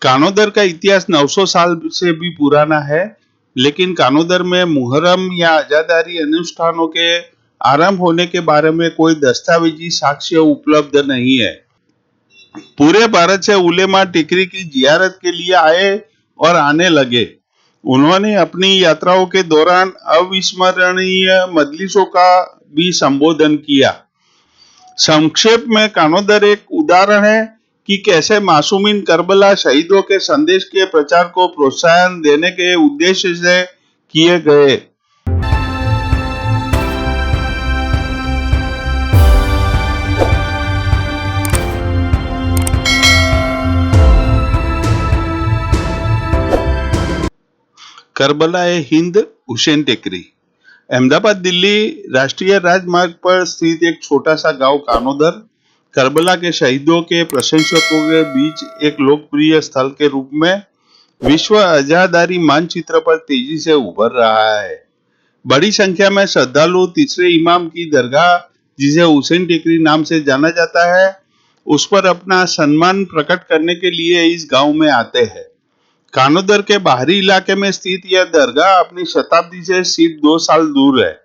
कानोदर का इतिहास 900 साल से भी पुराना है, लेकिन कानोदर में मुहर्रम या अज़ादारी अनुष्ठानों के आरंभ होने के बारे में कोई दस्तावेजी साक्ष्य उपलब्ध नहीं है। पूरे भारत से उलेमा टिकरी की जियारत के लिए आए और आने लगे। उन्होंने अपनी यात्राओं के दौरान अविस्मरणीय मजलिसों का भी संबोधन किया। संक्षेप में कानोदर एक उदाहरण है कि कैसे मासूमीन करबला शहीदों के संदेश के प्रचार को प्रोत्साहन देने के उद्देश्य से किए गए। करबला ए हिंद हुसैन टेकरी। अहमदाबाद दिल्ली राष्ट्रीय राजमार्ग पर स्थित एक छोटा सा गांव कानोदर करबला के शहीदों के प्रशंसकों के बीच एक लोकप्रिय स्थल के रूप में विश्व अज़ादारी मानचित्र पर तेजी से उभर रहा है। बड़ी संख्या में श्रद्धालु तीसरे इमाम की दरगाह, जिसे हुसैन टेकरी नाम से जाना जाता है, उस पर अपना सम्मान प्रकट करने के लिए इस गांव में आते हैं। कानोदर के बाहरी इलाके में स्थित यह दरगाह अपनी शताब्दी से सिर्फ 2 साल दूर है।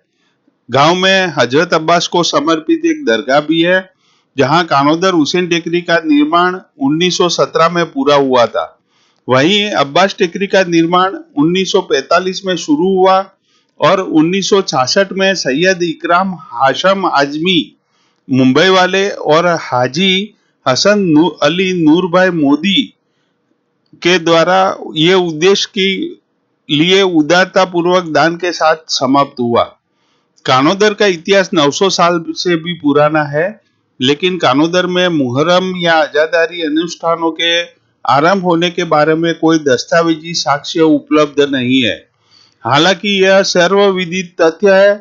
गांव में हजरत अब्बास को समर्पित एक दरगाह भी है, जहां कानोदर हुसैन टेकरी का निर्माण 1917 में पूरा हुआ था। वहीं अब्बास टेकरी का निर्माण 1945 में शुरू हुआ और 1966 में सैयद इकराम हाशम आजमी मुंबई वाले और हाजी हसन अली नूरभाई मोदी के द्वारा ये उद्देश्य के लिए उदारता पूर्वक दान के साथ समाप्त हुआ। कानोदर का इतिहास 900 साल से भी पुराना है, लेकिन कानोदर में मुहर्रम या अज़ादारी अनुष्ठानों के आरंभ होने के बारे में कोई दस्तावेजी साक्ष्य उपलब्ध नहीं है। हालांकि यह सर्वविदित तथ्य है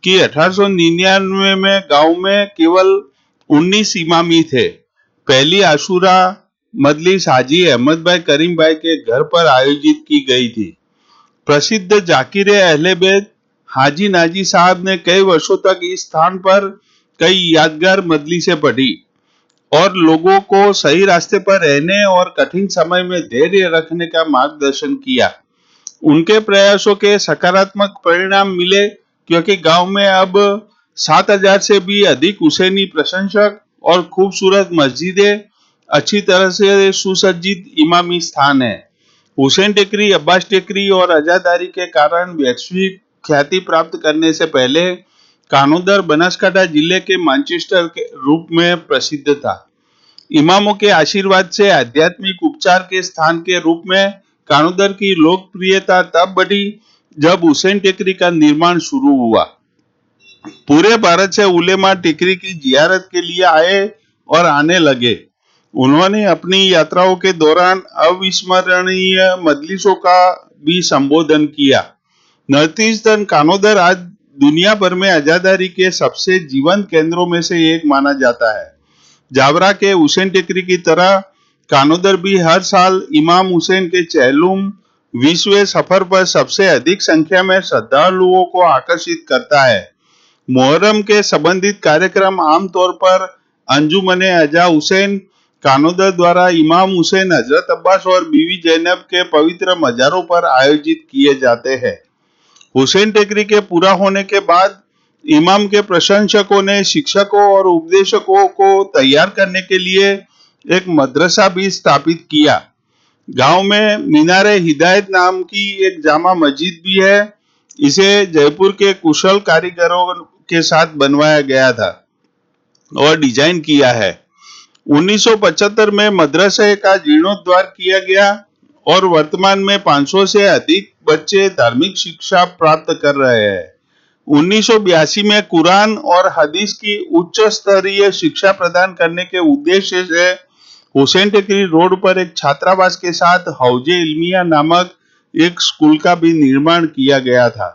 कि 1899 में गांव में केवल 19 इमामी थे। पहली आशूरा मजलिस हाजी अहमद भाई करीम भाई के घर पर आयोजित की गई थी। प्रसिद्ध जाकिर अहले बैत हाजी नाजी साहब ने कई वर्षों तक इस स्थान पर कई यादगार मजलिसें पढ़ी और लोगों को सही रास्ते पर रहने और कठिन समय में धैर्य रखने का मार्गदर्शन किया। उनके प्रयासों के सकारात्मक परिणाम मिले, क्योंकि गांव में अब 7000 से भी अधिक हुसैनी प्रशंसक और खूबसूरत मस्जिदें, अच्छी तरह से सुसज्जित इमामी स्थान है। हुसैन टेकरी, अब्बास टेकरी और अज़ादारी के कारण वैश्विक ख्याति प्राप्त करने से पहले कानोदर बनासकांठा जिले के मैनचेस्टर के रूप में प्रसिद्ध था। इमामों के आशीर्वाद से आध्यात्मिक उपचार के स्थान के रूप में कानोदर की लोकप्रियता तब बढ़ी जब हुसैन टेकरी का निर्माण शुरू हुआ। पूरे भारत से उलेमा टेकरी की जियारत के लिए आए और आने लगे। उन्होंने अपनी यात्राओं के दौरान अविस्मरणीय मजलिसों का भी संबोधन किया। नॉर्थ ईस्टर्न कानोदर आज दुनिया भर में अज़ादारी के सबसे जीवंत केंद्रों में से एक माना जाता है। जावरा के हुसैन टेकरी की तरह कानोदर भी हर साल इमाम हुसैन के चहलुम विश्व सफर पर सबसे अधिक संख्या में श्रद्धालुओं को आकर्षित करता है। मुहर्रम के संबंधित कार्यक्रम आमतौर पर अंजुमने अजा हुसैन कानोदर द्वारा इमाम हुसैन, हजरत अब्बास और बीवी जैनब के पवित्र मजारों पर आयोजित किए जाते हैं। हुसैन टेकरी के पूरा होने के बाद इमाम के प्रशंसकों ने शिक्षकों और उपदेशकों को तैयार करने के लिए एक मदरसा भी स्थापित किया। गांव में मीनारे हिदायत नाम की एक जामा मस्जिद भी है। इसे जयपुर के कुशल कारीगरों के साथ बनवाया गया था और डिजाइन किया है। 1975 में मदरसे का जीर्णोद्धार किया गया और वर्तमान में 500 से अधिक बच्चे धार्मिक शिक्षा प्राप्त कर रहे हैं। 1982 में कुरान और हदीस की उच्च स्तरीय शिक्षा प्रदान करने के उद्देश्य से हुसैन टेकरी रोड पर एक छात्रावास के साथ हौजे इल्मिया नामक एक स्कूल का भी निर्माण किया गया था।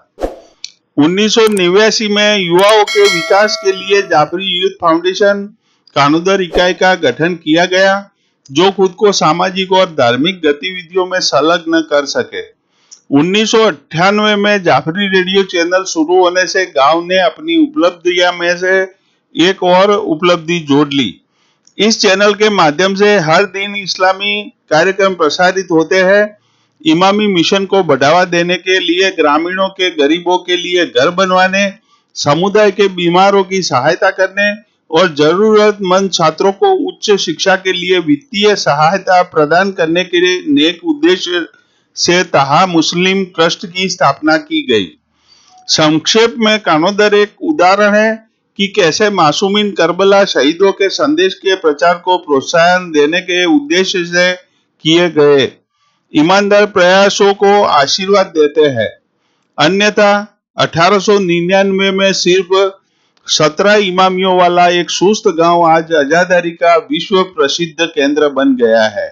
1989 में युवाओं के विकास के लिए जाफरी यूथ फाउंडेशन कानोदर इकाई का गठन किया गया, जो खुद को सामाजिक और धार्मिक गतिविधियों में संलग्न कर सके। 1998 में जाफरी रेडियो चैनल शुरू होने से गांव ने अपनी उपलब्धियां में से एक और उपलब्धि जोड़ ली। इस चैनल के माध्यम से हर दिन इस्लामी कार्यक्रम प्रसारित होते हैं। इमामी मिशन को बढ़ावा देने के लिए ग्रामीणों के गरीबों के लिए घर बनवाने, समुदाय के बीमारों की सहायता करने और जरूरतमंद छात्रों को उच्च शिक्षा के लिए वित्तीय सहायता प्रदान करने के लिए नेक उद्देश्य से तहा मुस्लिम ट्रस्ट की स्थापना की गई। संक्षेप में कानोदर एक उदाहरण है कि कैसे मासूमीन करबला शहीदों के संदेश के प्रचार को प्रोत्साहन देने के उद्देश्य से किए गए ईमानदार प्रयासों को आशीर्वाद देते हैं। अन्यथा 1899 में सिर्फ 17 इमामियों वाला एक सुस्त गांव आज आजादारी का विश्व प्रसिद्ध केंद्र बन गया है।